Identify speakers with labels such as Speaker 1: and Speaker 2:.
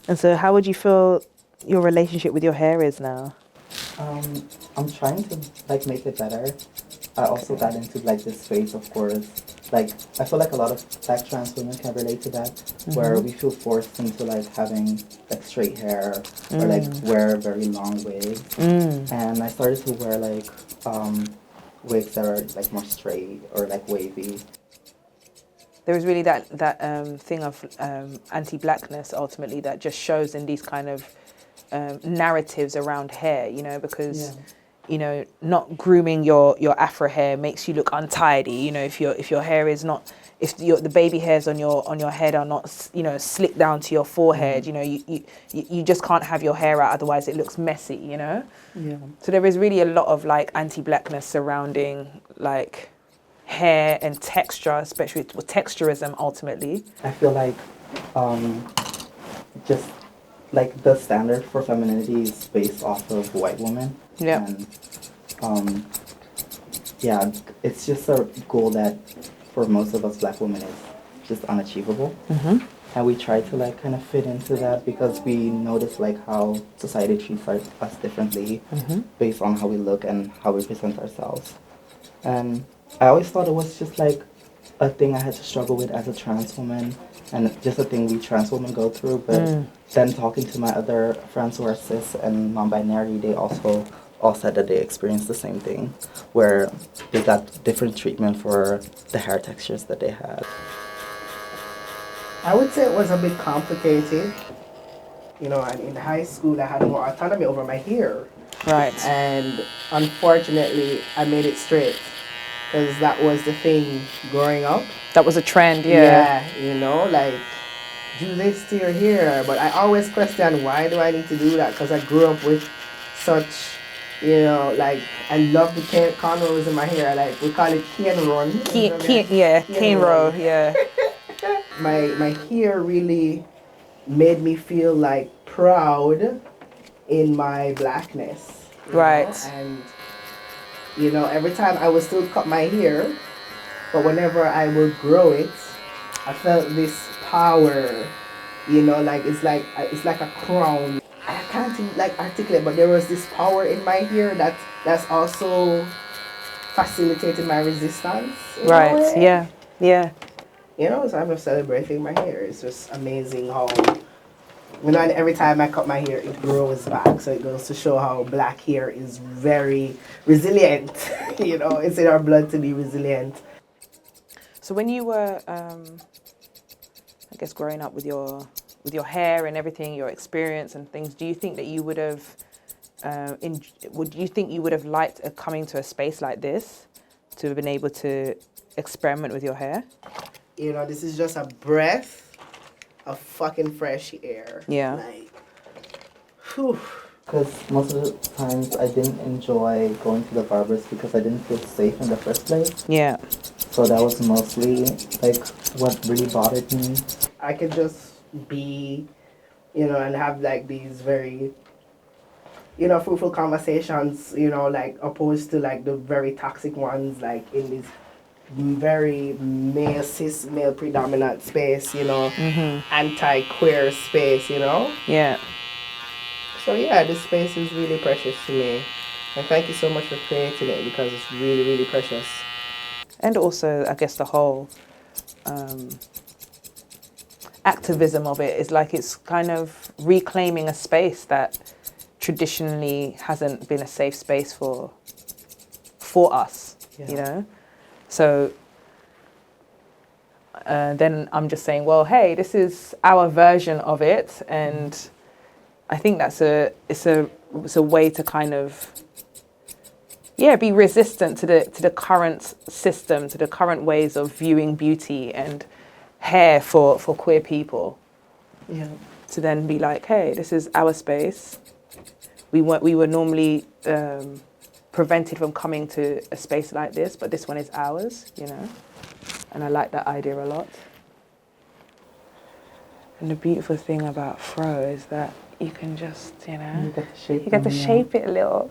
Speaker 1: And so how would you feel your relationship with your hair is now?
Speaker 2: I'm trying to like make it better. I also got into like this phase, of course. Like I feel like a lot of Black trans women can relate to that, where we feel forced into like having like straight hair or like wear very long wigs. And I started to wear like wigs that are like more straight or like wavy.
Speaker 1: There is really that thing of anti-blackness ultimately that just shows in these kind of narratives around hair, you know, because you know, not grooming your afro hair makes you look untidy. You know, if your hair is not, if the baby hairs on your head are not, you know, slicked down to your forehead, you know, you just can't have your hair out, otherwise it looks messy, you know.
Speaker 2: Yeah.
Speaker 1: So there is really a lot of like anti-blackness surrounding like hair and texture, especially with texturism ultimately.
Speaker 2: I feel like just like the standard for femininity is based off of white women.
Speaker 1: Yeah.
Speaker 2: And yeah, it's just a goal that for most of us Black women is just unachievable. And we try to like kind of fit into that because we notice like how society treats us differently based on how we look and how we present ourselves. And I always thought it was just like a thing I had to struggle with as a trans woman and just a thing we trans women go through. But then talking to my other friends who are cis and non-binary, they also all said that they experienced the same thing, where they got different treatment for the hair textures that they had.
Speaker 3: I would say it was a bit complicated. You know, and in high school I had more autonomy over my hair.
Speaker 1: Right.
Speaker 3: And unfortunately I made it straight. Because that was the thing growing up.
Speaker 1: That was a trend,
Speaker 3: Yeah, you know, like, do this to your hair. But I always question, why do I need to do that? Because I grew up with such, you know, like, I love the cornrows in my hair. Like, we call it cane run.
Speaker 1: Cane row, yeah.
Speaker 3: My hair really made me feel, like, proud in my blackness.
Speaker 1: Right.
Speaker 3: Know? And, you know, every time I would still cut my hair, but whenever I would grow it, I felt this power, you know, like it's like a crown. I can't like articulate, but there was this power in my hair that's also facilitated my resistance.
Speaker 1: Right. Yeah. Yeah.
Speaker 3: You know, so I'm celebrating my hair. It's just amazing how, you know, and every time I cut my hair, it grows back. So it goes to show how Black hair is very resilient. You know, it's in our blood to be resilient.
Speaker 1: So when you were, I guess, growing up with your hair and everything, your experience and things, do you think that you would have, would you think you would have liked coming to a space like this to have been able to experiment with your hair?
Speaker 3: You know, this is just a breath of fucking fresh air.
Speaker 1: Yeah.
Speaker 3: Like, whew.
Speaker 2: Because most of the times I didn't enjoy going to the barbers because I didn't feel safe in the first place.
Speaker 1: Yeah.
Speaker 2: So that was mostly like what really bothered me.
Speaker 3: I could just be, you know, and have like these very, you know, fruitful conversations, you know, like opposed to like the very toxic ones, like in this very male, cis male predominant space, you know, anti-queer space, you know.
Speaker 1: Yeah.
Speaker 3: So yeah, this space is really precious to me. And thank you so much for creating it because it's really, really precious.
Speaker 1: And also, I guess the whole activism of it is like it's kind of reclaiming a space that traditionally hasn't been a safe space for us, you know? So then I'm just saying, well, hey, this is our version of it, and I think that's it's a way to kind of be resistant to the current system, to the current ways of viewing beauty and hair for queer people.
Speaker 3: Yeah.
Speaker 1: To then be like, hey, this is our space. We were normally prevented from coming to a space like this, but this one is ours, you know? And I like that idea a lot. And the beautiful thing about fro is that you can just, you know,
Speaker 2: You get to shape
Speaker 1: it a little.